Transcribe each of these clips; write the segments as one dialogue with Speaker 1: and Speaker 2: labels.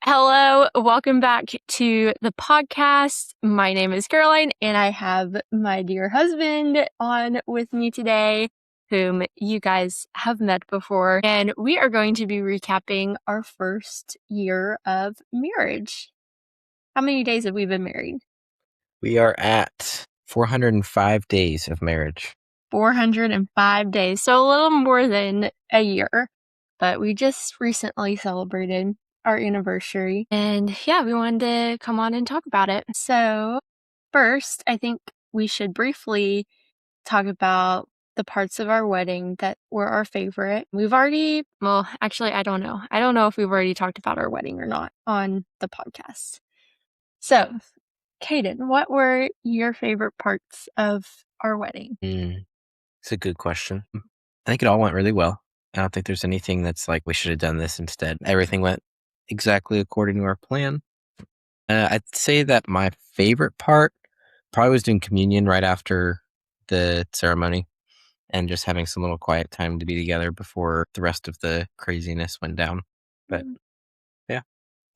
Speaker 1: Hello, welcome back to the podcast. My name is Caroline, and I have my dear husband on with me today, whom you guys have met before, and we are going to be recapping our first year of marriage. How many days have we been married?
Speaker 2: We are at 405 days of marriage.
Speaker 1: 405 days, so a little more than a year, but we just recently celebrated our anniversary, and we wanted to come on and talk about it. So first, I think we should briefly talk about the parts of our wedding that were our favorite. Actually, I don't know. I don't know if we've already talked about our wedding or not on the podcast. So, Kaden, what were your favorite parts of our wedding?
Speaker 2: It's a good question. I think it all went really well. I don't think there's anything that's like, we should have done this instead. Everything went exactly according to our plan. I'd say that my favorite part probably was doing communion right after the ceremony and just having some little quiet time to be together before the rest of the craziness went down. But yeah.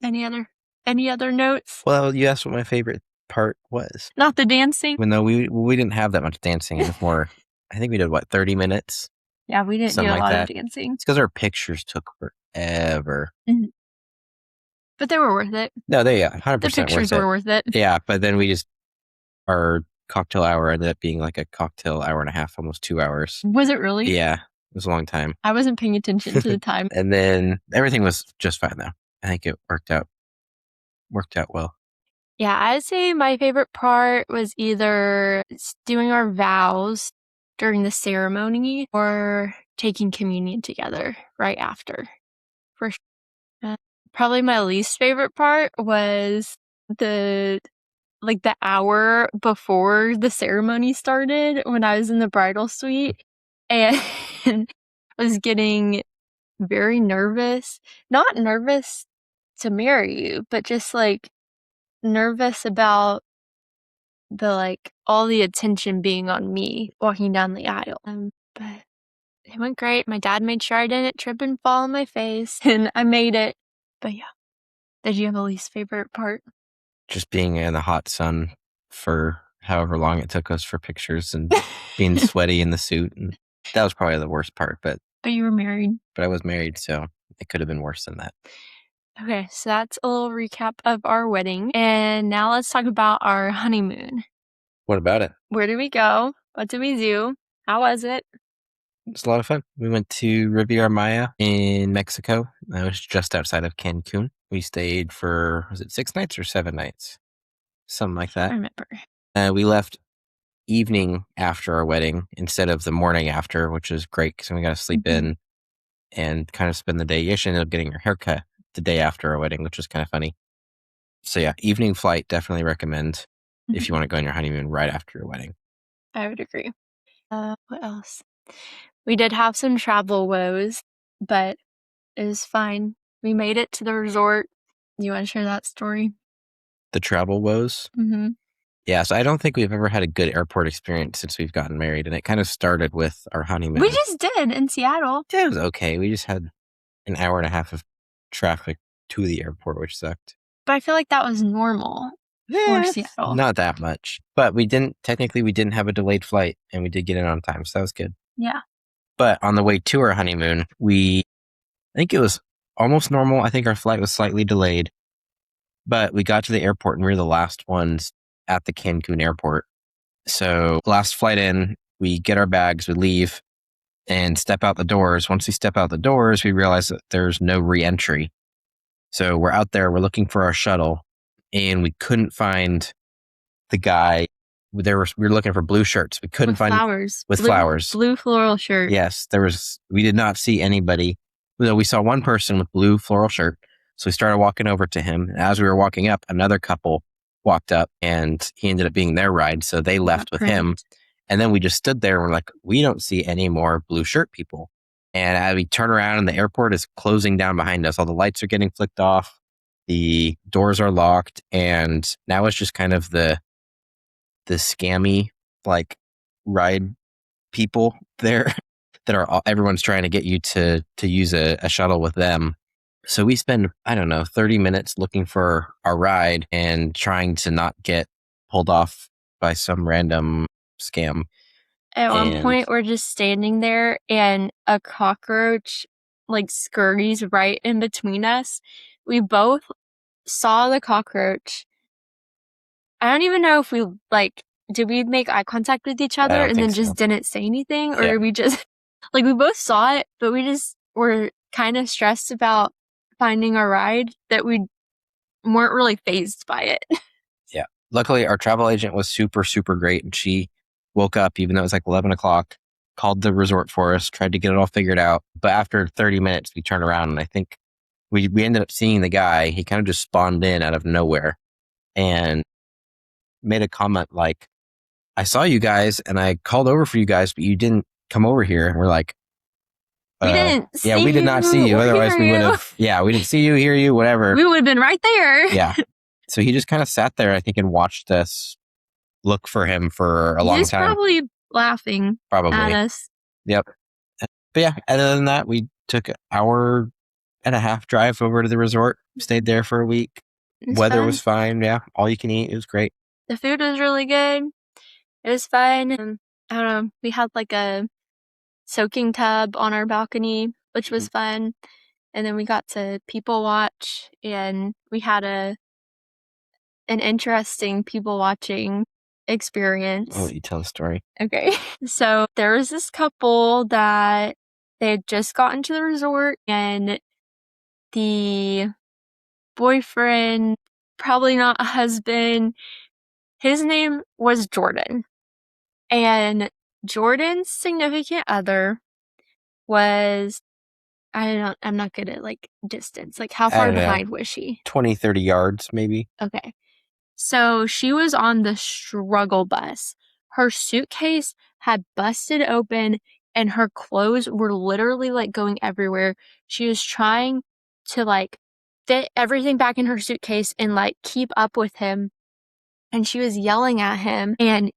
Speaker 1: Any other notes?
Speaker 2: Well, you asked what my favorite part was.
Speaker 1: Not the dancing?
Speaker 2: Even though we didn't have that much dancing. It was more, I think we did 30 minutes?
Speaker 1: Yeah, we didn't do a lot of dancing.
Speaker 2: It's because our pictures took forever.
Speaker 1: Mm-hmm. But they were worth it.
Speaker 2: No, 100%
Speaker 1: the pictures were worth it.
Speaker 2: Yeah, but then our cocktail hour ended up being like a cocktail hour and a half, almost 2 hours.
Speaker 1: Was it really?
Speaker 2: Yeah, it was a long time.
Speaker 1: I wasn't paying attention to the time.
Speaker 2: And then everything was just fine though. I think it worked out well.
Speaker 1: Yeah, I'd say my favorite part was either doing our vows during the ceremony or taking communion together right after. For sure. Probably my least favorite part was the hour before the ceremony started when I was in the bridal suite and I was getting very nervous. Not nervous to marry you, but just nervous about all the attention being on me walking down the aisle. But it went great. My dad made sure I didn't trip and fall on my face, and I made it. But yeah. Did you have a least favorite part?
Speaker 2: Just being in the hot sun for however long it took us for pictures and being sweaty in the suit. And that was probably the worst part. But
Speaker 1: you were married.
Speaker 2: But I was married, so it could have been worse than that.
Speaker 1: Okay, so that's a little recap of our wedding. And now let's talk about our honeymoon.
Speaker 2: What about it?
Speaker 1: Where did we go? What did we do? How was it?
Speaker 2: It was a lot of fun. We went to Riviera Maya in Mexico. That was just outside of Cancun. We stayed for, was it 6 nights or 7 nights? Something like that.
Speaker 1: I remember.
Speaker 2: We left evening after our wedding instead of the morning after, which was great because we got to sleep in and kind of spend the day. You actually ended up getting your haircut the day after our wedding, which was kind of funny. So yeah, evening flight, definitely recommend if you want to go on your honeymoon right after your wedding.
Speaker 1: I would agree. What else? We did have some travel woes, but it was fine. We made it to the resort. You want to share that story?
Speaker 2: The travel woes?
Speaker 1: Mm-hmm.
Speaker 2: Yeah, so I don't think we've ever had a good airport experience since we've gotten married, and it kind of started with our honeymoon.
Speaker 1: We just did in Seattle.
Speaker 2: Yeah, it was okay. We just had an hour and a half of traffic to the airport, which sucked.
Speaker 1: But I feel like that was normal for Seattle.
Speaker 2: Not that much. But we didn't have a delayed flight, and we did get in on time, so that was good.
Speaker 1: Yeah.
Speaker 2: But on the way to our honeymoon, I think it was almost normal. I think our flight was slightly delayed. But we got to the airport, and we were the last ones at the Cancun airport. So last flight in, we get our bags, we leave, and step out the doors. Once we step out the doors, we realize that there's no re-entry. So we're out there, we're looking for our shuttle, and we couldn't find the guy. We were looking for blue shirts. We couldn't find
Speaker 1: flowers.
Speaker 2: Flowers.
Speaker 1: Blue floral shirt.
Speaker 2: Yes, we did not see anybody. We saw one person with blue floral shirt. So we started walking over to him. And as we were walking up, another couple walked up, and he ended up being their ride. So they left with him. And then we just stood there and we're like, we don't see any more blue shirt people. And as we turn around and the airport is closing down behind us, all the lights are getting flicked off. The doors are locked. And now it's just kind of the scammy, ride people there that everyone's trying to get you to use a shuttle with them. So we spend, I don't know, 30 minutes looking for our ride and trying to not get pulled off by some random scam.
Speaker 1: At one point, we're just standing there and a cockroach like scurries right in between us. We both saw the cockroach. I don't even know if we did we make eye contact with each other and then just didn't say anything, or we just we both saw it, but we just were kind of stressed about finding our ride that we weren't really fazed by it.
Speaker 2: Yeah. Luckily, our travel agent was super, super great, and she woke up even though it was 11 o'clock, called the resort for us, tried to get it all figured out. But after 30 minutes, we turned around, and I think we ended up seeing the guy. He kind of just spawned in out of nowhere and made a comment like, I saw you guys and I called over for you guys, but you didn't come over here. And we're like,
Speaker 1: we didn't see
Speaker 2: yeah, we did not see you. Otherwise, we would have, we didn't see you, hear you, whatever.
Speaker 1: We would have been right there.
Speaker 2: Yeah. So he just kind of sat there, I think, and watched us look for him for a long time. He was
Speaker 1: probably laughing at us.
Speaker 2: Yep. But yeah, other than that, we took an hour and a half drive over to the resort, stayed there for a week. Weather was fine. Yeah. All you can eat. It was great.
Speaker 1: The food was really good. It was fun. I don't know. We had a soaking tub on our balcony, which was fun. And then we got to people watch, and we had an interesting people watching experience.
Speaker 2: I'll let you tell the story.
Speaker 1: Okay. So there was this couple that they had just gotten to the resort, and the boyfriend, probably not a husband, his name was Jordan. And Jordan's significant other was, I'm not good at distance. How far behind was she?
Speaker 2: 20, 30 yards maybe.
Speaker 1: Okay. So she was on the struggle bus. Her suitcase had busted open and her clothes were literally going everywhere. She was trying to fit everything back in her suitcase and keep up with him. And she was yelling at him, and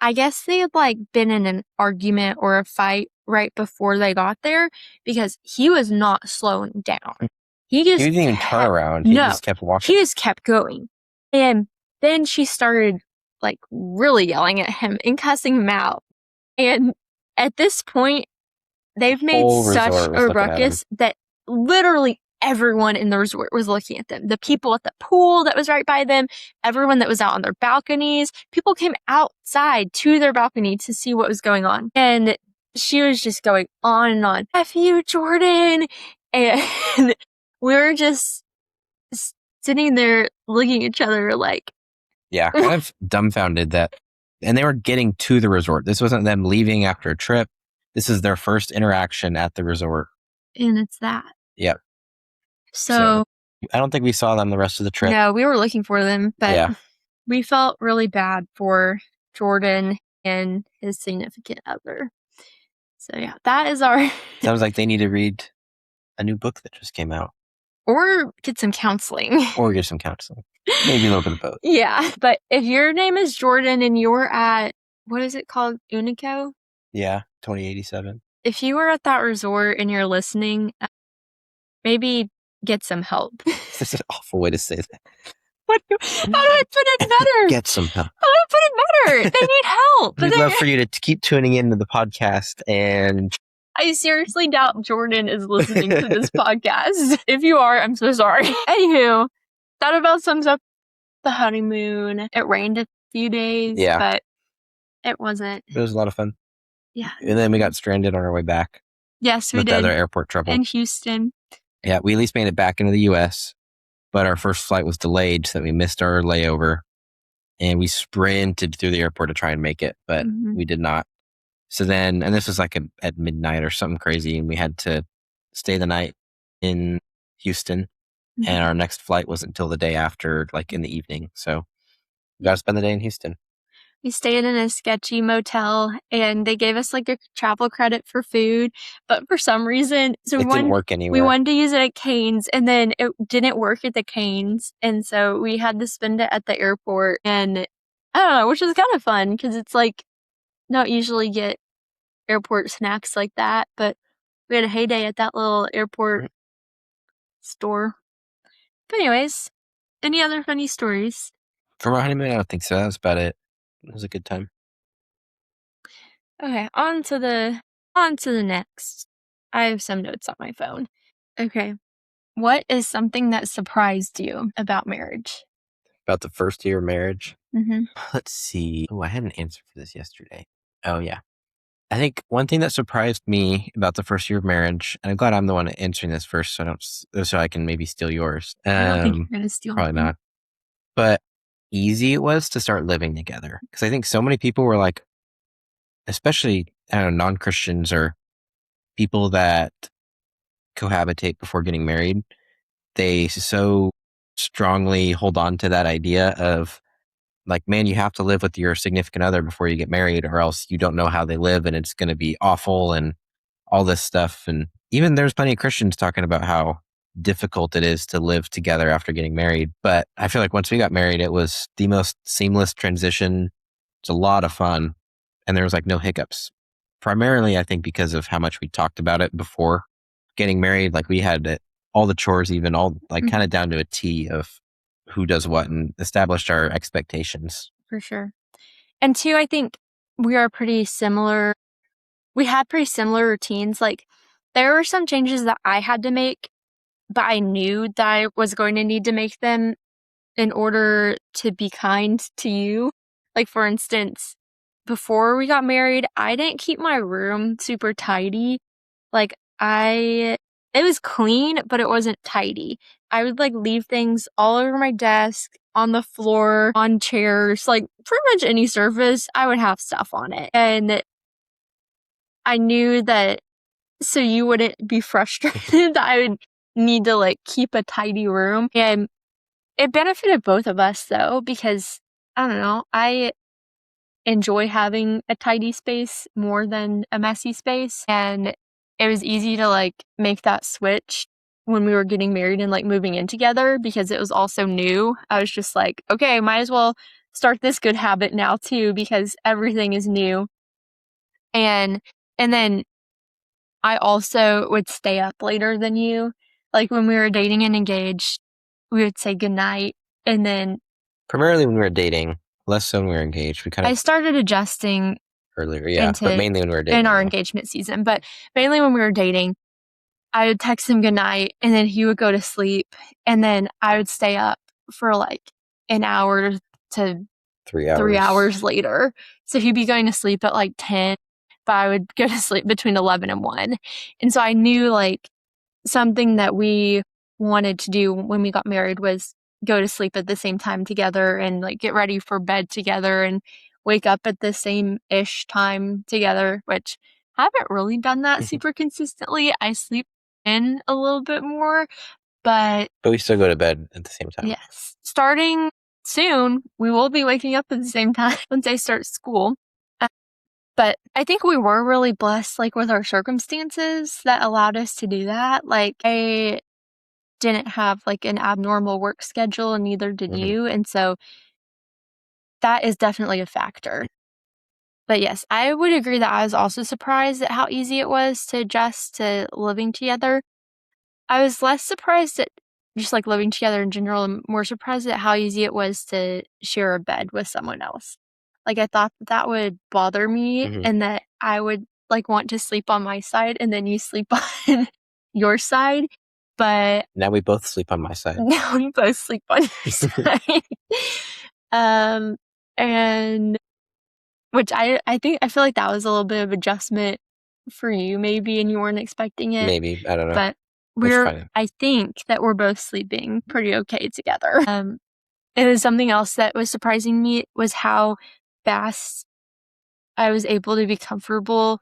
Speaker 1: I guess they had been in an argument or a fight right before they got there, because he was not slowing down. He didn't even turn around. He just kept walking. He just kept going. And then she started really yelling at him and cussing him out. And at this point, they've made such a ruckus that literally everyone in the resort was looking at them. The people at the pool that was right by them, everyone that was out on their balconies, people came outside to their balcony to see what was going on. And she was just going on and on. F you, Jordan. And we were just sitting there looking at each other
Speaker 2: yeah, kind of dumbfounded that. And they were getting to the resort. This wasn't them leaving after a trip. This is their first interaction at the resort.
Speaker 1: And it's that.
Speaker 2: Yep.
Speaker 1: So
Speaker 2: I don't think we saw them the rest of the trip.
Speaker 1: No, we were looking for them, but we felt really bad for Jordan and his significant other. So yeah, that is our...
Speaker 2: Sounds like they need to read a new book that just came out.
Speaker 1: Or get some counseling.
Speaker 2: Maybe a little bit of both.
Speaker 1: Yeah, but if your name is Jordan and you're at, what is it called? Unico?
Speaker 2: Yeah, 2087.
Speaker 1: If you are at that resort and you're listening, maybe get some help.
Speaker 2: This is an awful way to say that.
Speaker 1: How do I put it better?
Speaker 2: Get some help.
Speaker 1: How do I put it better? They need help.
Speaker 2: We'd love for you to keep tuning into the podcast. And
Speaker 1: I seriously doubt Jordan is listening to this podcast. If you are, I'm so sorry. Anywho, that about sums up the honeymoon. It rained a few days, but it wasn't.
Speaker 2: It was a lot of fun.
Speaker 1: Yeah.
Speaker 2: And then we got stranded on our way back.
Speaker 1: Yes, we did.
Speaker 2: With other airport trouble.
Speaker 1: In Houston.
Speaker 2: Yeah, we at least made it back into the U.S., but our first flight was delayed, so we missed our layover. And we sprinted through the airport to try and make it, but we did not. So then, and this was at midnight or something crazy, and we had to stay the night in Houston. And our next flight wasn't until the day after, in the evening. So we got to spend the day in Houston.
Speaker 1: We stayed in a sketchy motel, and they gave us a travel credit for food, but for some reason,
Speaker 2: it didn't work anywhere.
Speaker 1: We wanted to use it at Cane's, and then it didn't work at the Cane's, and so we had to spend it at the airport. And I don't know, which was kind of fun because it's not usually get airport snacks like that, but we had a heyday at that little airport store. But anyways, any other funny stories?
Speaker 2: From our honeymoon, I don't think so. That was about it. It was a good time.
Speaker 1: Okay, on to the next. I have some notes on my phone. Okay. What is something that surprised you about marriage?
Speaker 2: About the first year of marriage.
Speaker 1: Mm-hmm.
Speaker 2: Let's see. Oh, I had an answer for this yesterday. Oh, yeah. I think one thing that surprised me about the first year of marriage, and I'm glad I'm the one answering this first, so I can maybe steal yours.
Speaker 1: I don't think you're gonna steal
Speaker 2: Probably
Speaker 1: mine.
Speaker 2: not. But easy it was to start living together, because I think so many people were like, especially I don't know, non-Christians or people that cohabitate before getting married, they so strongly hold on to that idea of like, man, you have to live with your significant other before you get married, or else you don't know how they live and it's going to be awful and all this stuff. And even there's plenty of Christians talking about how difficult it is to live together after getting married. But I feel like once we got married, it was the most seamless transition. It's a lot of fun. And there was like no hiccups. Primarily, I think because of how much we talked about it before getting married. Like we had it, all the chores, even all like kind of down to a T of who does what and established our expectations.
Speaker 1: For sure. And two, I think we are pretty similar. We had pretty similar routines. Like, there were some changes that I had to make, but I knew that I was going to need to make them in order to be kind to you. Like, for instance, before we got married, I didn't keep my room super tidy. Like, it was clean, but it wasn't tidy. I would like leave things all over my desk, on the floor, on chairs, like pretty much any surface, I would have stuff on it. And I knew that so you wouldn't be frustrated that I would need to like keep a tidy room. And it benefited both of us though, because I don't know, I enjoy having a tidy space more than a messy space. And it was easy to like make that switch when we were getting married and like moving in together because it was also new. I was just like, okay, might as well start this good habit now too because everything is new. And then I also would stay up later than you. Like when we were dating and engaged, we would say goodnight and then
Speaker 2: Primarily when we were dating, less so when we were engaged. We kind
Speaker 1: I
Speaker 2: of
Speaker 1: started adjusting
Speaker 2: earlier, yeah, but mainly when we were dating.
Speaker 1: in our
Speaker 2: yeah.
Speaker 1: engagement season, but mainly when we were dating, I would text him goodnight and then he would go to sleep and then I would stay up for like an hour to 3 hours later. So he'd be going to sleep at like 10, but I would go to sleep between 11 and 1. And so I knew like something that we wanted to do when we got married was go to sleep at the same time together and like get ready for bed together and wake up at the same-ish time together, which I haven't really done that super consistently. I sleep in a little bit more, but
Speaker 2: we still go to bed at the same time.
Speaker 1: yes, starting soon, we will be waking up at the same time once I start school. But I think we were really blessed, like, with our circumstances that allowed us to do that. Like, I didn't have, like, an abnormal work schedule, and neither did you, and so that is definitely a factor. But yes, I would agree that I was also surprised at how easy it was to adjust to living together. I was less surprised at just, like, living together in general, and more surprised at how easy it was to share a bed with someone else. Like, I thought that would bother me and that I would, like, want to sleep on my side and then you sleep on your side, but
Speaker 2: Now we both sleep on my side.
Speaker 1: now we both sleep on your side. And which I think I feel like that was a little bit of adjustment for you maybe, and you weren't expecting it.
Speaker 2: Maybe, I don't know.
Speaker 1: But I think that we're both sleeping pretty okay together. It was something else that was surprising me was how fast I was able to be comfortable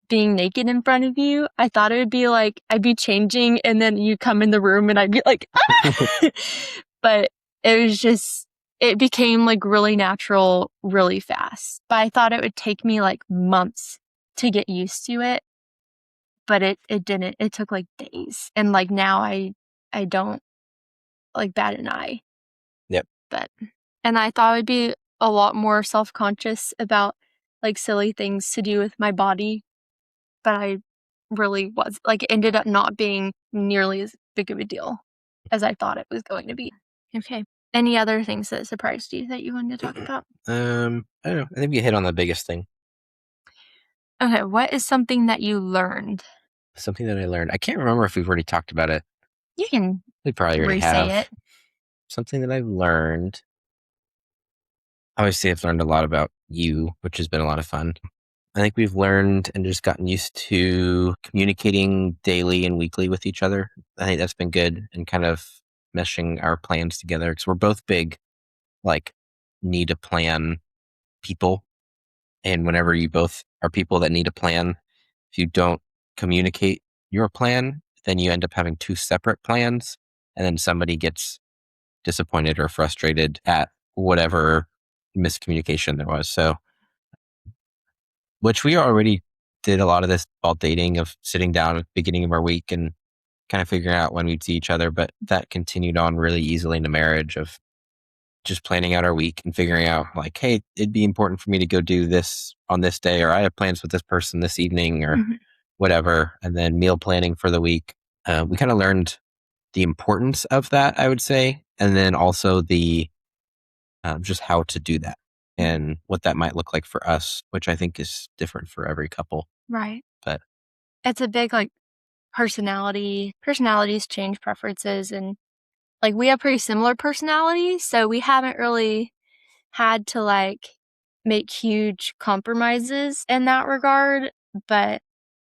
Speaker 1: being naked in front of you. I thought it would be like I'd be changing and then you come in the room and I'd be like, ah! But it became like really natural really fast. But I thought it would take me like months to get used to it. But it didn't. It took like days. And like now I don't like bat an eye.
Speaker 2: Yep.
Speaker 1: And I thought I'd be a lot more self-conscious about like silly things to do with my body, but I really was like it ended up not being nearly as big of a deal as I thought it was going to be. Okay. Any other things that surprised you that you wanted to talk about?
Speaker 2: I don't know. I think we hit on the biggest thing.
Speaker 1: Okay, what is something that you learned?
Speaker 2: Something that I learned. I can't remember if we've already talked about it.
Speaker 1: You can
Speaker 2: We probably already
Speaker 1: re-say
Speaker 2: have.
Speaker 1: it.
Speaker 2: Something that I've learned. Obviously, I've learned a lot about you, which has been a lot of fun. I think we've learned and just gotten used to communicating daily and weekly with each other. I think that's been good, and kind of meshing our plans together, because we're both big, like, need a plan people. And whenever you both are people that need a plan, if you don't communicate your plan, then you end up having two separate plans, and then somebody gets disappointed or frustrated at whatever miscommunication there was. So, which we already did a lot of this while dating, of sitting down at the beginning of our week and kind of figuring out when we'd see each other. But that continued on really easily into marriage, of just planning out our week and figuring out, like, hey, it'd be important for me to go do this on this day, or I have plans with this person this evening, or whatever. And then meal planning for the week. We kind of learned the importance of that, I would say. And then also the just how to do that and what that might look like for us, which I think is different for every couple.
Speaker 1: Right.
Speaker 2: But
Speaker 1: it's a big, like, personalities change preferences, and like we have pretty similar personalities, so we haven't really had to like make huge compromises in that regard. But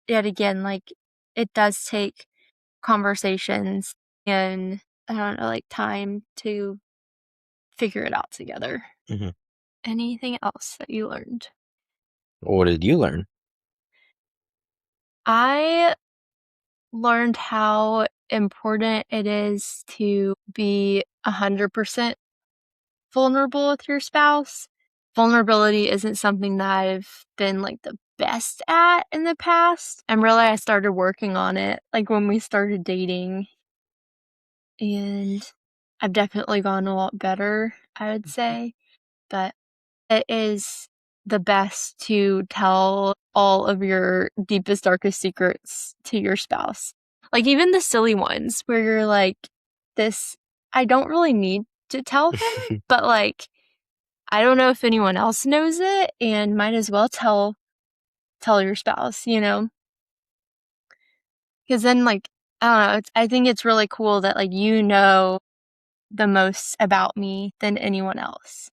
Speaker 1: yet again, like, it does take conversations and, I don't know, like, time to figure it out together.
Speaker 2: Mhm.
Speaker 1: Anything else that you learned?
Speaker 2: What did you learn?
Speaker 1: I learned how important it is to be 100% vulnerable with your spouse. Vulnerability isn't something that I've been like the best at in the past. And really, I started working on it like when we started dating. And I've definitely gotten a lot better, I would say. But it is the best to tell all of your deepest, darkest secrets to your spouse. Like, even the silly ones where you're like, this, I don't really need to tell him, but like, I don't know if anyone else knows it, and might as well tell your spouse, you know? Because then, like, I don't know, I think it's really cool that, like, you know the most about me than anyone else.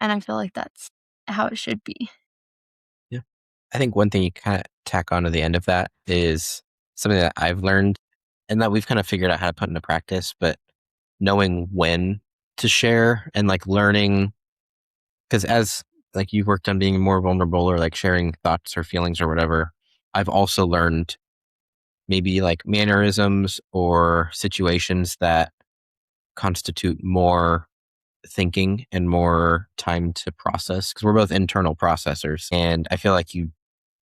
Speaker 1: And I feel like that's how it should be.
Speaker 2: Yeah. I think one thing you kind of tack on to the end of that is something that I've learned and that we've kind of figured out how to put into practice, but knowing when to share, and like learning, because as like you've worked on being more vulnerable or like sharing thoughts or feelings or whatever, I've also learned maybe like mannerisms or situations that constitute more thinking and more time to process, because we're both internal processors. And I feel like you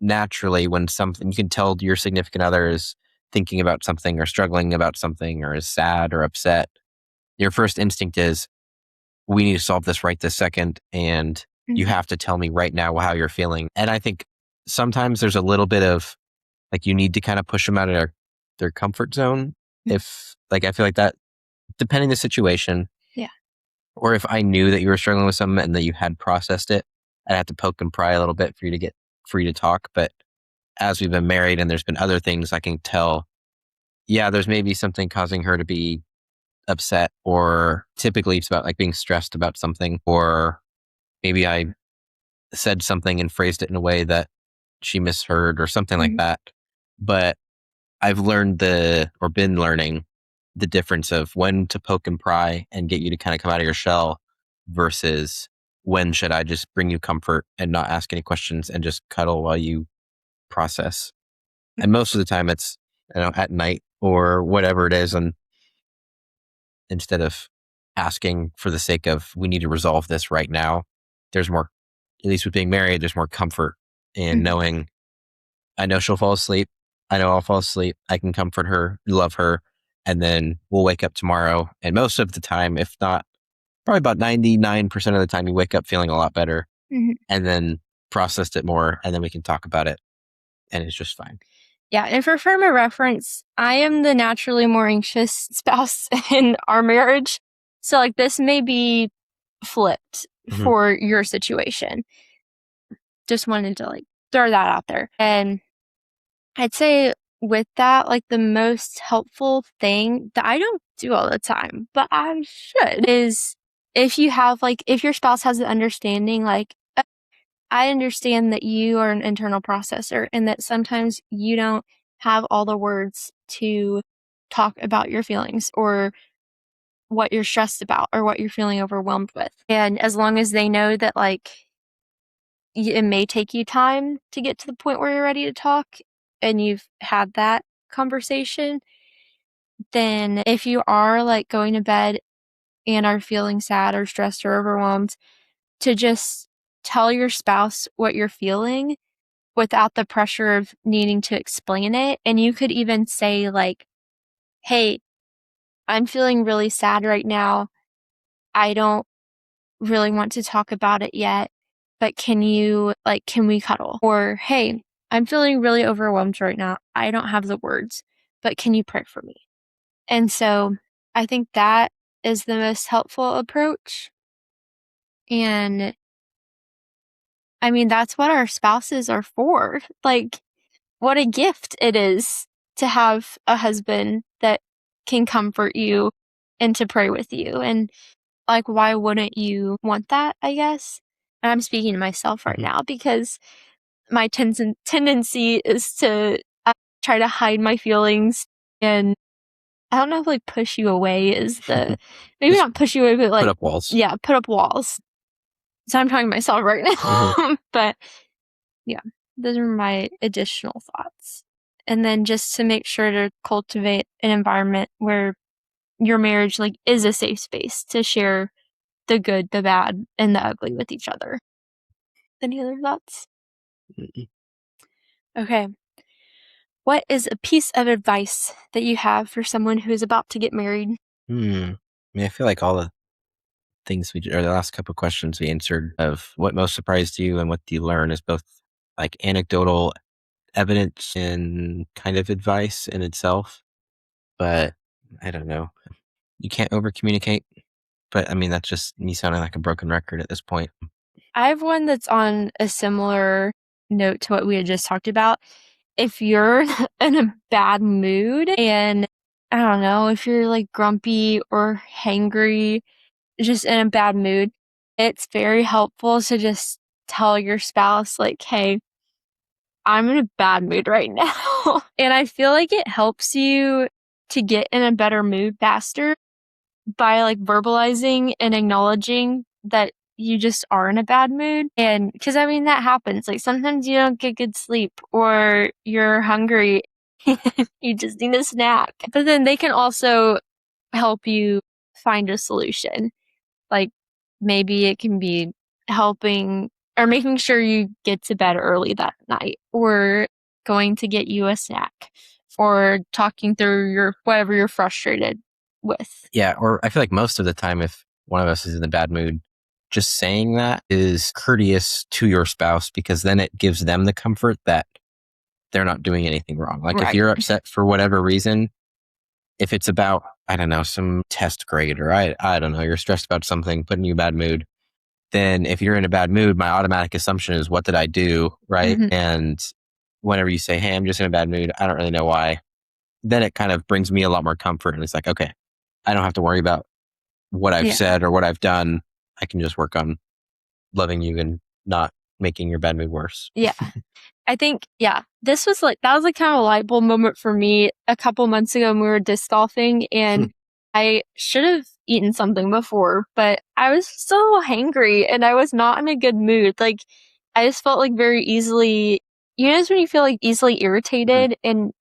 Speaker 2: naturally, when something, you can tell your significant other is thinking about something or struggling about something or is sad or upset, your first instinct is, we need to solve this right this second. And you have to tell me right now how you're feeling. And I think sometimes there's a little bit of like, you need to kind of push them out of their comfort zone. If like, I feel like that, depending the situation,
Speaker 1: Yeah.
Speaker 2: or if I knew that you were struggling with something and that you had processed it, I'd have to poke and pry a little bit for you to get free to talk. But as we've been married and there's been other things, I can tell, yeah, there's maybe something causing her to be upset, or typically it's about like being stressed about something, or maybe I said something and phrased it in a way that she misheard or something like that. But I've learned or been learning the difference of when to poke and pry and get you to kind of come out of your shell versus when should I just bring you comfort and not ask any questions and just cuddle while you process. And most of the time it's, at night or whatever it is. And instead of asking for the sake of, we need to resolve this right now, there's more, at least with being married, there's more comfort in knowing, I know she'll fall asleep. I know I'll fall asleep. I can comfort her, love her, and then we'll wake up tomorrow. And most of the time, if not, probably about 99% of the time, you wake up feeling a lot better, and then processed it more, and then we can talk about it, and it's just fine.
Speaker 1: Yeah, and for frame of reference, I am the naturally more anxious spouse in our marriage. So, like, this may be flipped for your situation. Just wanted to, like, throw that out there. And I'd say with that, like, the most helpful thing that I don't do all the time, but I should, is if you have, like, if your spouse has an understanding, like, I understand that you are an internal processor and that sometimes you don't have all the words to talk about your feelings or what you're stressed about or what you're feeling overwhelmed with. And as long as they know that, like, it may take you time to get to the point where you're ready to talk and you've had that conversation, then if you are, like, going to bed and are feeling sad or stressed or overwhelmed, to just tell your spouse what you're feeling without the pressure of needing to explain it. And you could even say, like, hey, I'm feeling really sad right now. I don't really want to talk about it yet, but can we cuddle? Or, hey, I'm feeling really overwhelmed right now. I don't have the words, but can you pray for me? And so I think that is the most helpful approach. And I mean, that's what our spouses are for. Like, what a gift it is to have a husband that can comfort you and to pray with you. And, like, why wouldn't you want that, I guess? And I'm speaking to myself right now because my tendency is to try to hide my feelings. And I don't know if, like, push you away is the, maybe not push you away, but, like,
Speaker 2: put up walls.
Speaker 1: Yeah, put up walls. So I'm talking to myself right now. But yeah, those are my additional thoughts. And then just to make sure to cultivate an environment where your marriage, like, is a safe space to share the good, the bad, and the ugly with each other. Any other thoughts? Okay. What is a piece of advice that you have for someone who is about to get married?
Speaker 2: I mean, I feel like all the things or the last couple of questions we answered of what most surprised you and what do you learn is both like anecdotal evidence and kind of advice in itself. But I don't know. You can't over communicate. But I mean, that's just me sounding like a broken record at this point.
Speaker 1: I have one that's on a similar note to what we had just talked about. If you're in a bad mood and I don't know, if you're, like, grumpy or hangry, just in a bad mood, it's very helpful to just tell your spouse, like, hey, I'm in a bad mood right now. And I feel like it helps you to get in a better mood faster by, like, verbalizing and acknowledging that you just are in a bad mood. And because I mean, that happens. Like, sometimes you don't get good sleep or you're hungry. You just need a snack. But then they can also help you find a solution. Like, maybe it can be helping or making sure you get to bed early that night, or going to get you a snack, or talking through whatever you're frustrated with.
Speaker 2: Yeah, or I feel like most of the time, if one of us is in a bad mood, just saying that is courteous to your spouse because then it gives them the comfort that they're not doing anything wrong. Like if
Speaker 1: Right.
Speaker 2: you're upset for whatever reason, if it's about, I don't know, some test grade or I don't know, you're stressed about something, putting you in a bad mood, then if you're in a bad mood, my automatic assumption is, what did I do? Right.
Speaker 1: Mhm.
Speaker 2: And whenever you say, hey, I'm just in a bad mood, I don't really know why, then it kind of brings me a lot more comfort. And it's like, okay, I don't have to worry about what I've
Speaker 1: Yeah.
Speaker 2: said or what I've done. I can just work on loving you and not making your bad mood worse.
Speaker 1: Yeah. I think, yeah, that was like kind of a light bulb moment for me a couple months ago when we were disc golfing, and I should have eaten something before, but I was so hangry and I was not in a good mood. Like, I just felt like very easily, when you feel like easily irritated, and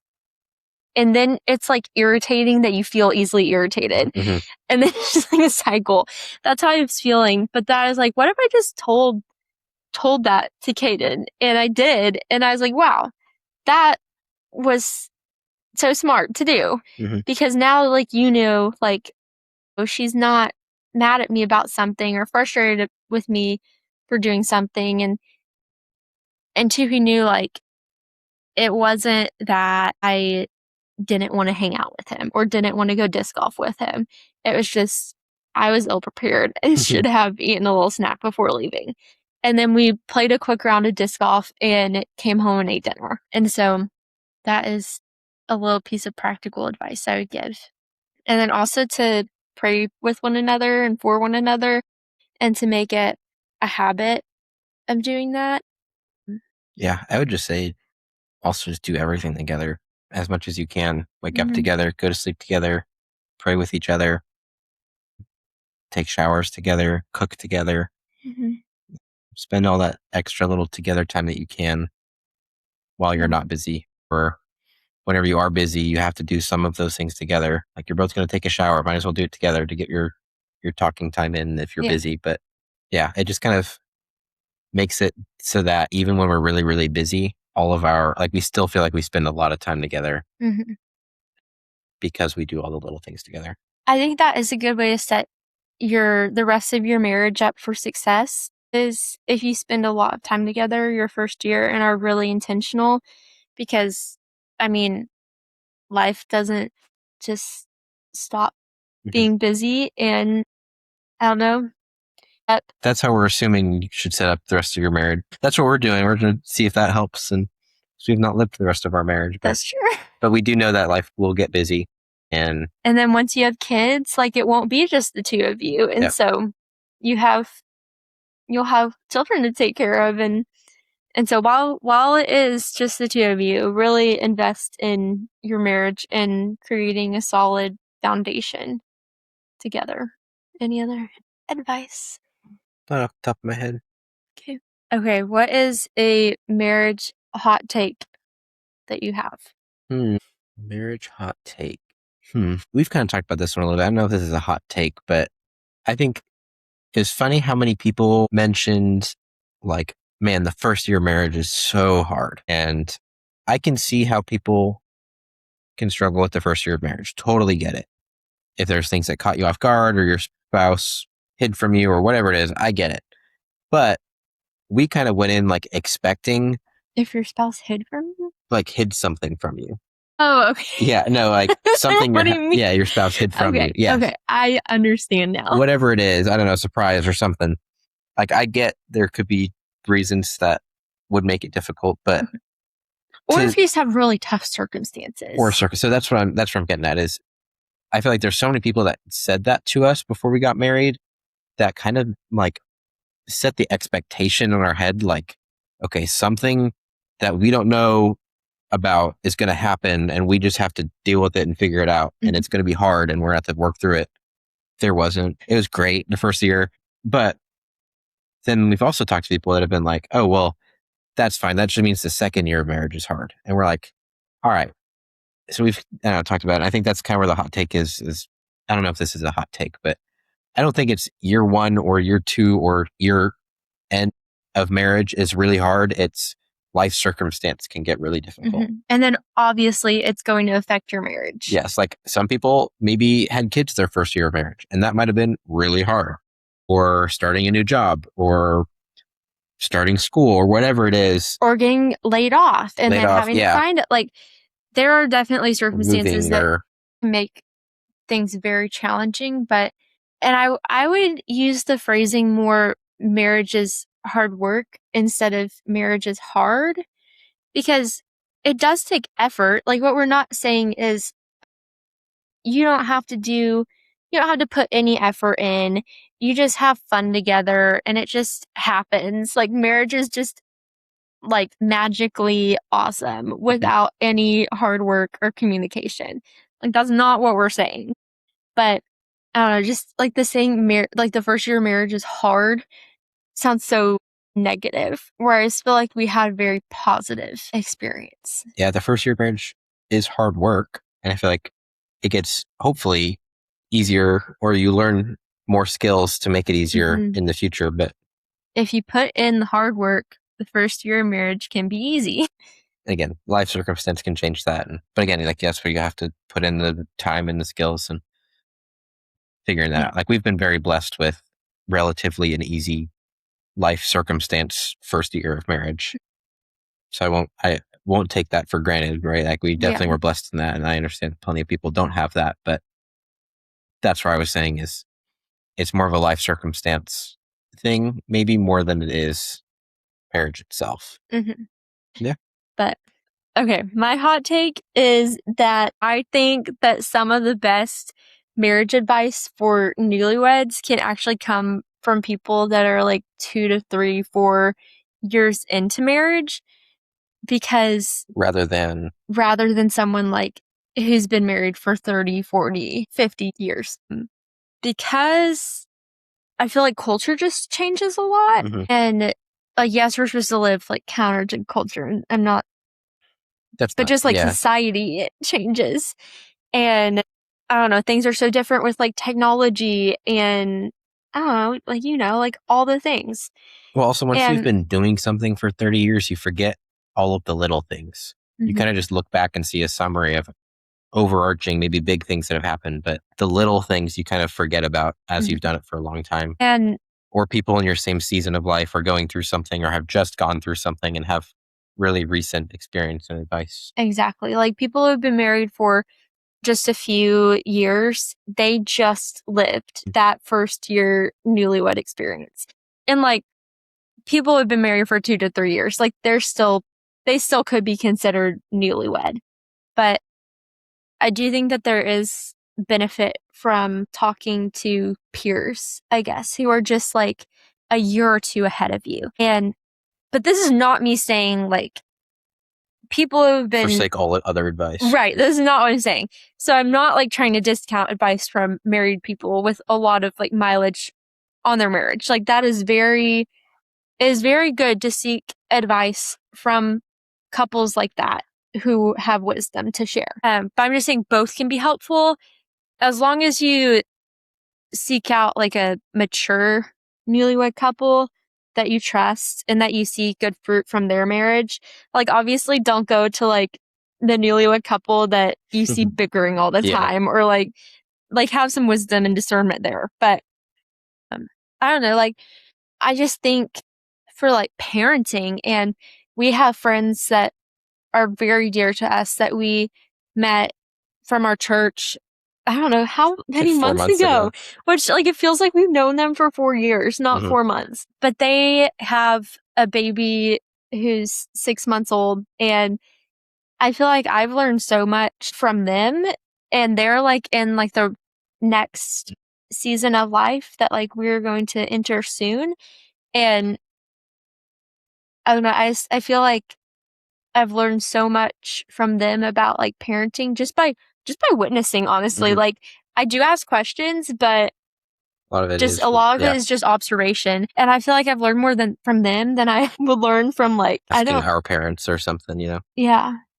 Speaker 1: then it's like irritating that you feel easily irritated.
Speaker 2: Mhm.
Speaker 1: And then it's just like a cycle. That's how I was feeling. But that I was like, what if I just told that to Kaden? And I did. And I was like, wow, that was so smart to do.
Speaker 2: Mhm.
Speaker 1: Because now, like, like, oh, she's not mad at me about something or frustrated with me for doing something. And two, he knew, like, it wasn't that I didn't want to hang out with him or didn't want to go disc golf with him. It was just I was ill prepared and should have eaten a little snack before leaving. And then we played a quick round of disc golf and came home and ate dinner. And so that is a little piece of practical advice I would give. And then also to pray with one another and for one another and to make it a habit of doing that.
Speaker 2: Yeah, I would just say also just do everything together as much as you can. Wake up together, go to sleep together, pray with each other, take showers together, cook together, spend all that extra little together time that you can while you're not busy. Or whenever you are busy, you have to do some of those things together. Like you're both going to take a shower, might as well do it together to get your talking time in if you're busy. But yeah, it just kind of makes it so that even when we're really, really busy, all of our, like, we still feel like we spend a lot of time together because we do all the little things together.
Speaker 1: I think that is a good way to set the rest of your marriage up for success is if you spend a lot of time together your first year and are really intentional because I mean life doesn't just stop being busy and I don't know.
Speaker 2: That's how we're assuming you should set up the rest of your marriage. That's what we're doing. We're going to see if that helps. And we've not lived the rest of our marriage. But,
Speaker 1: that's true.
Speaker 2: But we do know that life will get busy. And
Speaker 1: then once you have kids, like it won't be just the two of you. And so you'll have children to take care of. And so while it is just the two of you, really invest in your marriage and creating a solid foundation together. Any other advice?
Speaker 2: Not off the top of my head.
Speaker 1: Okay. What is a marriage hot take that you have?
Speaker 2: Marriage hot take. We've kind of talked about this one a little bit. I don't know if this is a hot take, but I think it's funny how many people mentioned, like, man, the first year of marriage is so hard. And I can see how people can struggle with the first year of marriage. Totally get it. If there's things that caught you off guard or your spouse hid from you or whatever it is, I get it. But we kind of went in like expecting.
Speaker 1: If your spouse hid from you?
Speaker 2: Like hid something from you.
Speaker 1: Oh, okay.
Speaker 2: Yeah, no, like something.
Speaker 1: What do you mean?
Speaker 2: Yeah, your spouse hid from you. Yeah.
Speaker 1: Okay, I understand now.
Speaker 2: Whatever it is, I don't know, surprise or something. Like I get there could be reasons that would make it difficult, but
Speaker 1: or if you just have really tough circumstances.
Speaker 2: So that's what I'm getting at is I feel like there's so many people that said that to us before we got married that kind of like set the expectation in our head, like, okay, something that we don't know about is going to happen and we just have to deal with it and figure it out. And it's going to be hard and we're going to have to work through it. There wasn't. It was great the first year. But then we've also talked to people that have been like, oh, well, that's fine. That just means the second year of marriage is hard. And we're like, all right. So we've talked about it. I think that's kind of where the hot take is. I don't know if this is a hot take, but I don't think it's year one or year two or year end of marriage is really hard. It's life circumstance can get really difficult.
Speaker 1: And then obviously it's going to affect your marriage.
Speaker 2: Yes. Like some people maybe had kids their first year of marriage and that might have been really hard, or starting a new job or starting school or whatever it is.
Speaker 1: Or getting laid off and then having to find it. Like there are definitely circumstances that make things very challenging, and I would use the phrasing more marriage is hard work instead of marriage is hard, because it does take effort. Like what we're not saying is you don't have to put any effort in. You just have fun together and it just happens. Like marriage is just like magically awesome without any hard work or communication. Like that's not what we're saying. But I don't know, just like the saying like the first year of marriage is hard sounds so negative. Whereas I feel like we had a very positive experience.
Speaker 2: Yeah, the first year of marriage is hard work. And I feel like it gets hopefully easier, or you learn more skills to make it easier in the future. But
Speaker 1: if you put in the hard work, the first year of marriage can be easy.
Speaker 2: Again, life circumstance can change that. But again, like that's where you have to put in the time and the skills and figuring that out. Like we've been very blessed with relatively an easy life circumstance first year of marriage. So won't take that for granted, right? Like we definitely were blessed in that, and I understand plenty of people don't have that, but that's what I was saying is it's more of a life circumstance thing, maybe more than it is marriage itself.
Speaker 1: Mm-hmm.
Speaker 2: Yeah.
Speaker 1: But okay, my hot take is that I think that some of the best marriage advice for newlyweds can actually come from people that are like 2 to 3, 4 years into marriage, because
Speaker 2: rather than
Speaker 1: someone like who's been married for 30, 40, 50 years. Because I feel like culture just changes a lot.
Speaker 2: Mhm.
Speaker 1: And like, yes, we're supposed to live like counter to culture, and I'm not, but just like society, it changes. And I don't know, things are so different with like technology and I don't know, like, like all the things.
Speaker 2: Well, also once you've been doing something for 30 years, you forget all of the little things. You kind of just look back and see a summary of overarching, maybe big things that have happened, but the little things you kind of forget about as you've done it for a long time.
Speaker 1: And
Speaker 2: or people in your same season of life are going through something or have just gone through something and have really recent experience and advice.
Speaker 1: Exactly. Like people who have been married for just a few years, they just lived that first year newlywed experience. And like people who have been married for 2 to 3 years, like they still could be considered newlywed. But I do think that there is benefit from talking to peers, I guess, who are just like a year or two ahead of you. But this is not me saying like people who've been
Speaker 2: forsake all other advice.
Speaker 1: Right. This is not what I'm saying. So I'm not like trying to discount advice from married people with a lot of like mileage on their marriage. Like that is very good to seek advice from couples like that who have wisdom to share. But I'm just saying both can be helpful as long as you seek out like a mature newlywed couple that you trust and that you see good fruit from their marriage. Like obviously don't go to like the newlywed couple that you see bickering all the time, or like have some wisdom and discernment there. But I don't know, like I just think for like parenting, and we have friends that are very dear to us that we met from our church. I don't know how many
Speaker 2: like
Speaker 1: months ago, which like it feels like we've known them for 4 years, not 4 months. But they have a baby who's 6 months old, and I feel like I've learned so much from them, and they're like in like the next season of life that like we're going to enter soon. And I don't know, I feel like I've learned so much from them about like parenting just by witnessing, honestly. Like I do ask questions, but
Speaker 2: a lot of it
Speaker 1: is just observation. And I feel like I've learned more from them than I would learn from like
Speaker 2: asking our parents or something,
Speaker 1: Yeah.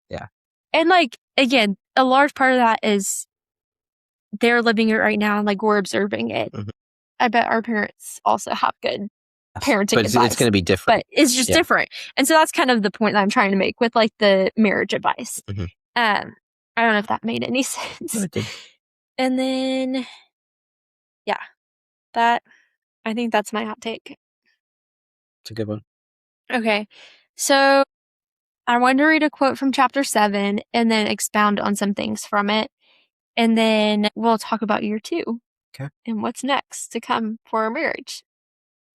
Speaker 2: Yeah.
Speaker 1: And like again, a large part of that is they're living it right now and like we're observing it. I bet our parents also have good parenting advice. But
Speaker 2: it's going to be different.
Speaker 1: But it's just different. And so that's kind of the point that I'm trying to make with like the marriage advice. I don't know if that made any sense.
Speaker 2: No, it did.
Speaker 1: And then, I think that's my hot take.
Speaker 2: It's a good one.
Speaker 1: Okay. So I want to read a quote from chapter 7 and then expound on some things from it. And then we'll talk about year 2.
Speaker 2: Okay.
Speaker 1: And what's next to come for our marriage.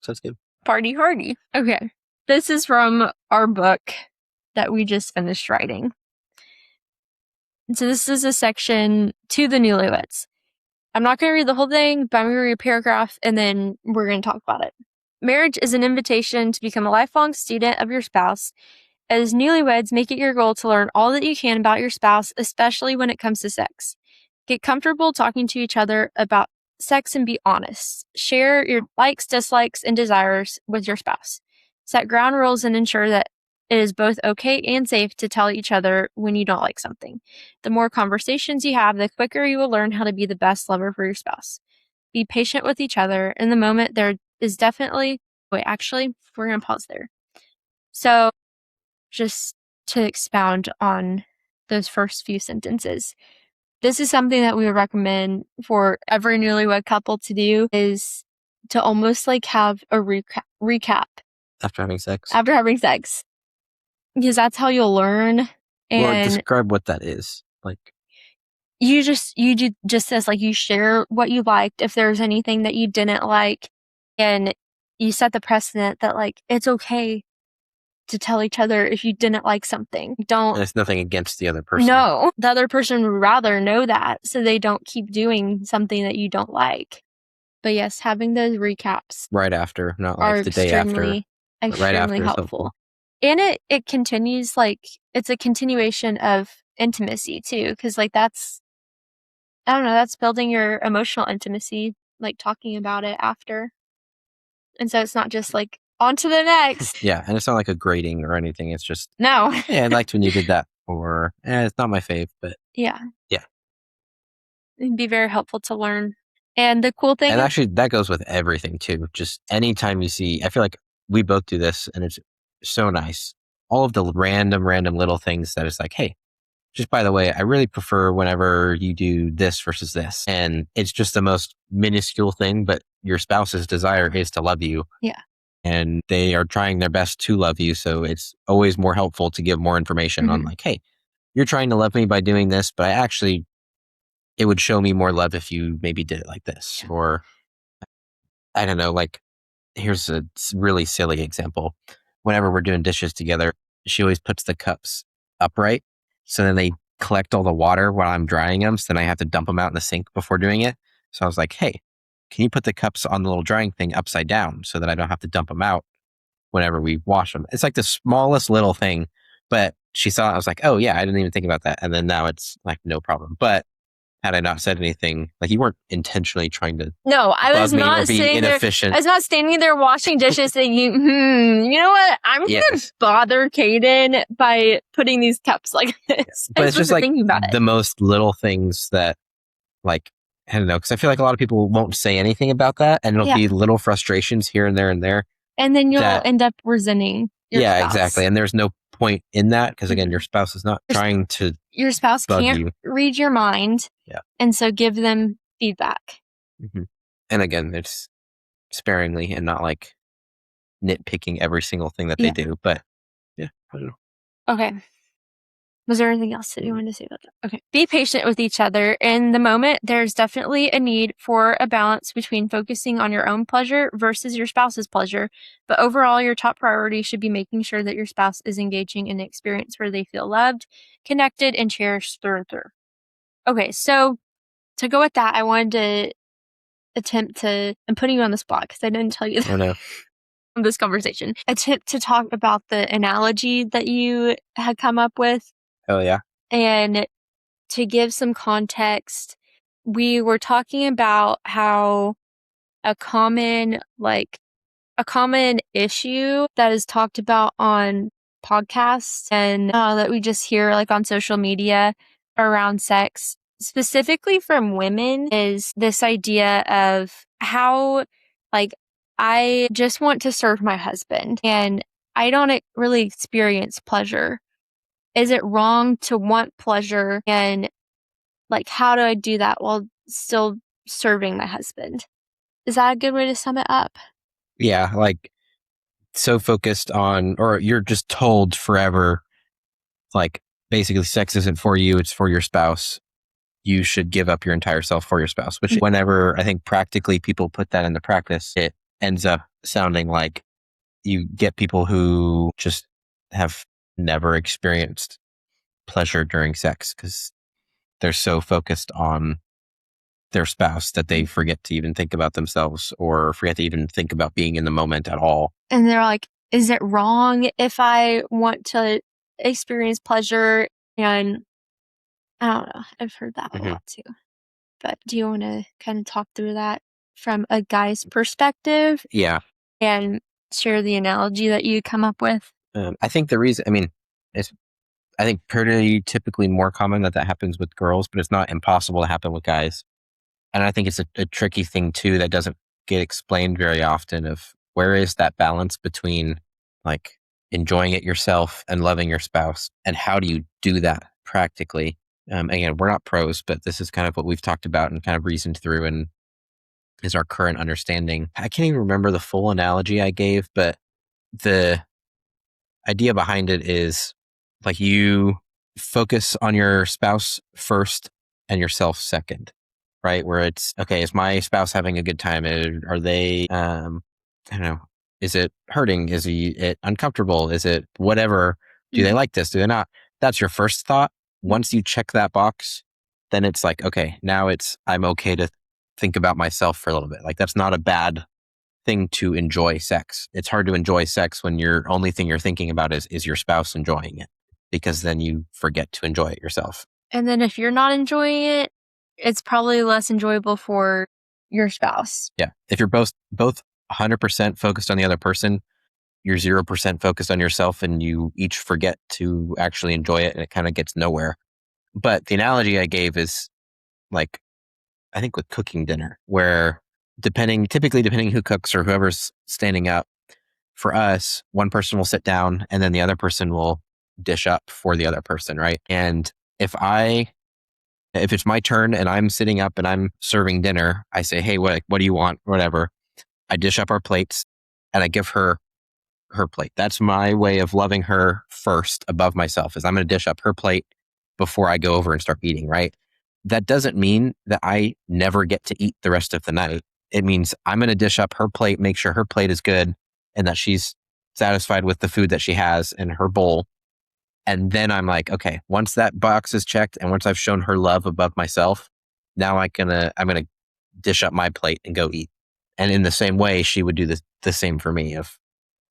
Speaker 2: Sounds good.
Speaker 1: Party hardy. Okay. This is from our book that we just finished writing. And so this is a section to the newlyweds. I'm not going to read the whole thing, but I'm going to read a paragraph and then we're going to talk about it. Marriage is an invitation to become a lifelong student of your spouse. As newlyweds, make it your goal to learn all that you can about your spouse, especially when it comes to sex. Get comfortable talking to each other about sex and be honest. Share your likes, dislikes, and desires with your spouse. Set ground rules and ensure that it is both okay and safe to tell each other when you don't like something. The more conversations you have, the quicker you will learn how to be the best lover for your spouse. Be patient with each other. In the moment, there is definitely... Wait, actually, we're going to pause there. So, just to expound on those first few sentences. This is something that we would recommend for every newlywed couple to do, is to almost like have a recap.
Speaker 2: After having sex.
Speaker 1: because that's how you'll learn.
Speaker 2: Well,
Speaker 1: And
Speaker 2: describe what that is. Like,
Speaker 1: you just says like you share what you liked, if there's anything that you didn't like, and you set the precedent that like it's okay to tell each other if you didn't like something. Don't.
Speaker 2: there's nothing against the other person.
Speaker 1: No, the other person would rather know that so they don't keep doing something that you don't like. But yes, having those recaps
Speaker 2: Right after, not
Speaker 1: are
Speaker 2: like the day after. But right
Speaker 1: extremely
Speaker 2: after is
Speaker 1: helpful. And it continues, like, it's a continuation of intimacy too, because like that's, I don't know, that's building your emotional intimacy, like talking about it after. And so it's not just like on to the next.
Speaker 2: Yeah, and it's not like a grading or anything. It's just,
Speaker 1: No.
Speaker 2: hey, I liked when you did that, or it's not my fave, but
Speaker 1: Yeah.
Speaker 2: Yeah.
Speaker 1: It'd be very helpful to learn. And the cool thing
Speaker 2: and
Speaker 1: is,
Speaker 2: actually that goes with everything too. Just anytime you see, I feel like we both do this, and it's so nice. All of the random little things that it's like, hey, just by the way, I really prefer whenever you do this versus this. And it's just the most minuscule thing, but your spouse's desire is to love you.
Speaker 1: Yeah.
Speaker 2: And they are trying their best to love you. So it's always more helpful to give more information on like, hey, you're trying to love me by doing this, but it would show me more love if you maybe did it like this.
Speaker 1: Yeah.
Speaker 2: Or I don't know, like, here's a really silly example. Whenever we're doing dishes together, she always puts the cups upright. So then they collect all the water while I'm drying them. So then I have to dump them out in the sink before doing it. So I was like, hey, can you put the cups on the little drying thing upside down so that I don't have to dump them out whenever we wash them? It's like the smallest little thing, but she saw it. I was like, oh yeah, I didn't even think about that. And then now it's like no problem. But had I not said anything, like you weren't intentionally trying to
Speaker 1: No, I was
Speaker 2: bug me or
Speaker 1: not
Speaker 2: be
Speaker 1: sitting there.
Speaker 2: inefficient.
Speaker 1: I was not standing there washing dishes thinking, you know what? I'm going to bother Kaden by putting these cups like this.
Speaker 2: But it's just like
Speaker 1: thinking about
Speaker 2: the most little things that, like, I don't know, because I feel like a lot of people won't say anything about that, and it'll be little frustrations here and there and there.
Speaker 1: And then you'll end up resenting your spouse.
Speaker 2: Exactly. And there's no point in that because, again, your spouse is not trying to
Speaker 1: Your spouse
Speaker 2: bug
Speaker 1: can't
Speaker 2: you.
Speaker 1: read your mind.
Speaker 2: Yeah.
Speaker 1: And so give them feedback.
Speaker 2: And again, it's sparingly and not like nitpicking every single thing that they do. But yeah, I don't know.
Speaker 1: Okay. Was there anything else that you wanted to say about that? Okay. Be patient with each other. In the moment, there's definitely a need for a balance between focusing on your own pleasure versus your spouse's pleasure. But overall, your top priority should be making sure that your spouse is engaging in an experience where they feel loved, connected, and cherished through and through. Okay. So to go with that, I wanted to attempt to, I'm putting you on the spot because I didn't tell you that.
Speaker 2: Oh, no.
Speaker 1: This conversation, attempt to talk about the analogy that you had come up with.
Speaker 2: Oh, yeah.
Speaker 1: And to give some context, we were talking about how a common issue that is talked about on podcasts and that we just hear like on social media around sex, specifically from women, is this idea of how, like, I just want to serve my husband and I don't really experience pleasure. Is it wrong to want pleasure? And like, how do I do that while still serving my husband? Is that a good way to sum it up?
Speaker 2: Yeah. Like, so focused on, or you're just told forever, like, basically sex isn't for you, it's for your spouse. You should give up your entire self for your spouse, which whenever I think practically people put that into practice, it ends up sounding like you get people who just have never experienced pleasure during sex because they're so focused on their spouse that they forget to even think about themselves or forget to even think about being in the moment at all.
Speaker 1: And they're like, is it wrong if I want to experience pleasure? And I don't know. I've heard that a lot too. But do you want to kind of talk through that from a guy's perspective?
Speaker 2: Yeah.
Speaker 1: And share the analogy that you come up with?
Speaker 2: I think the reason, it's, I think pretty typically more common that happens with girls, but it's not impossible to happen with guys. And I think it's a tricky thing too that doesn't get explained very often of where is that balance between like enjoying it yourself and loving your spouse, and how do you do that practically? Again, we're not pros, but this is kind of what we've talked about and kind of reasoned through and is our current understanding. I can't even remember the full analogy I gave, but idea behind it is like you focus on your spouse first and yourself second, right? Where it's, okay, is my spouse having a good time? Are they, I don't know, is it hurting? Is it uncomfortable? Is it whatever? Do they like this? Do they not? That's your first thought. Once you check that box, then it's like, okay, now I'm okay to think about myself for a little bit. Like that's not a bad thing to enjoy sex. It's hard to enjoy sex when your only thing you're thinking about is your spouse enjoying it, because then you forget to enjoy it yourself.
Speaker 1: And then if you're not enjoying it, it's probably less enjoyable for your spouse.
Speaker 2: Yeah. If you're both 100% focused on the other person, you're 0% focused on yourself, and you each forget to actually enjoy it, and it kind of gets nowhere. But the analogy I gave is like, I think with cooking dinner, where typically depending who cooks or whoever's standing up, for us, one person will sit down and then the other person will dish up for the other person, right? And if it's my turn and I'm sitting up and I'm serving dinner, I say, hey, what do you want? Whatever. I dish up our plates and I give her her plate. That's my way of loving her first above myself, is I'm going to dish up her plate before I go over and start eating, right? That doesn't mean that I never get to eat the rest of the night. It means I'm going to dish up her plate, make sure her plate is good and that she's satisfied with the food that she has in her bowl. And then I'm like, okay, once that box is checked and once I've shown her love above myself, now I'm gonna dish up my plate and go eat. And in the same way, she would do the same for me. Of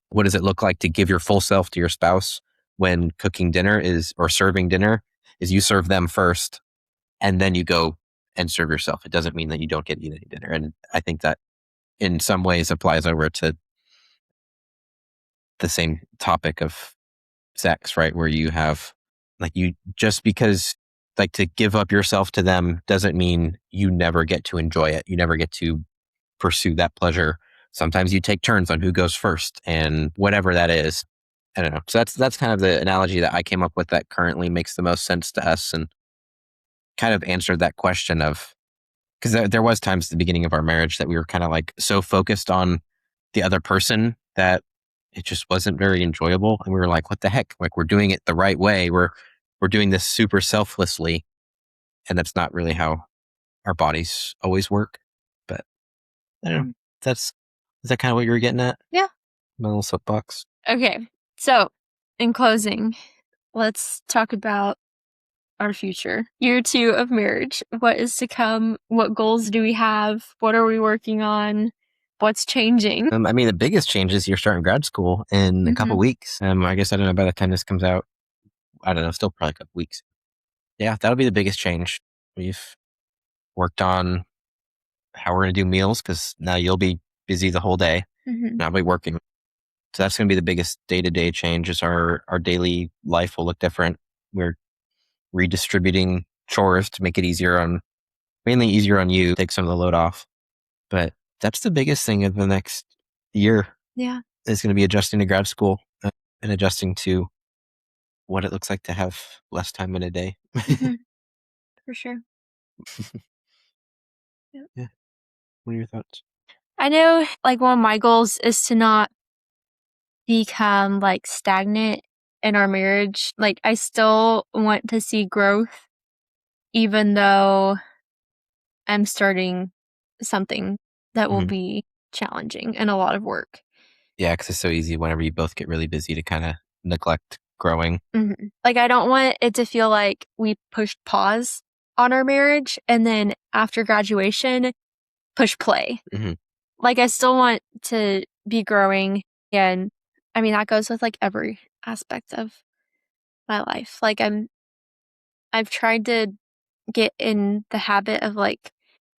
Speaker 2: what does it look like to give your full self to your spouse when cooking dinner or serving dinner, is you serve them first and then you go and serve yourself. It doesn't mean that you don't get to eat any dinner. And I think that in some ways applies over to the same topic of sex, right? Where you have like, you just because like to give up yourself to them doesn't mean you never get to enjoy it. You never get to pursue that pleasure. Sometimes you take turns on who goes first and whatever that is. I don't know. So that's kind of the analogy that I came up with that currently makes the most sense to us and kind of answered that question of, because there was times at the beginning of our marriage that we were kind of like so focused on the other person that it just wasn't very enjoyable. And we were like, what the heck? Like, we're doing it the right way. We're doing this super selflessly. And that's not really how our bodies always work. But I don't know. Is that kind of what you were getting at?
Speaker 1: Yeah.
Speaker 2: My little soapbox.
Speaker 1: Okay. So, in closing, let's talk about our future. Year 2 of marriage. What is to come? What goals do we have? What are we working on? What's changing?
Speaker 2: I mean, the biggest change is you're starting grad school in a couple weeks. I guess I don't know, by the time this comes out, I don't know, still probably a couple weeks. Yeah, that'll be the biggest change. We've worked on how we're going to do meals, because now you'll be busy the whole day and I'll be working. So that's going to be the biggest day-to-day change. Is our daily life will look different. We're redistributing chores to make it mainly easier on you, take some of the load off. But that's the biggest thing of the next year.
Speaker 1: Yeah.
Speaker 2: Is going to be adjusting to grad school and adjusting to what it looks like to have less time in a day.
Speaker 1: For sure. Yep.
Speaker 2: Yeah. What are your thoughts?
Speaker 1: I know, like, one of my goals is to not become, like, stagnant in our marriage. Like, I still want to see growth, even though I'm starting something that will be challenging and a lot of work.
Speaker 2: Yeah, because it's so easy whenever you both get really busy to kind of neglect growing.
Speaker 1: Like, I don't want it to feel like we pushed pause on our marriage and then after graduation, push play. Like, I still want to be growing. And I mean, that goes with like every aspect of my life. Like, I've tried to get in the habit of like,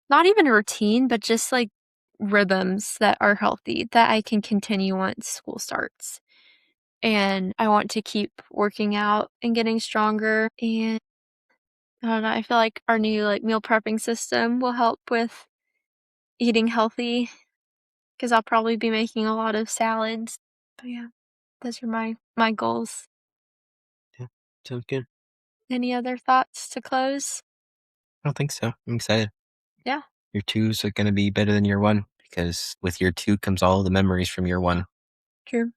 Speaker 1: not even a routine, but just like rhythms that are healthy that I can continue once school starts. And I want to keep working out and getting stronger. And I don't know, I feel like our new like meal prepping system will help with eating healthy, because I'll probably be making a lot of salads. But yeah, those are my goals.
Speaker 2: Yeah, sounds good.
Speaker 1: Any other thoughts to close?
Speaker 2: I don't think so. I'm excited.
Speaker 1: Yeah.
Speaker 2: Year 2's are going to be better than year 1, because with year 2 comes all the memories from year 1.
Speaker 1: True.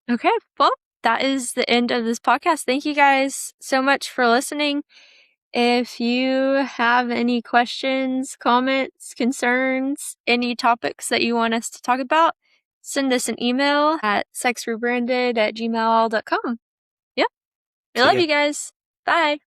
Speaker 1: Okay, well, that is the end of this podcast. Thank you guys so much for listening. If you have any questions, comments, concerns, any topics that you want us to talk about, send us an email at sexrebranded@gmail.com. Yep. I love you guys. Bye.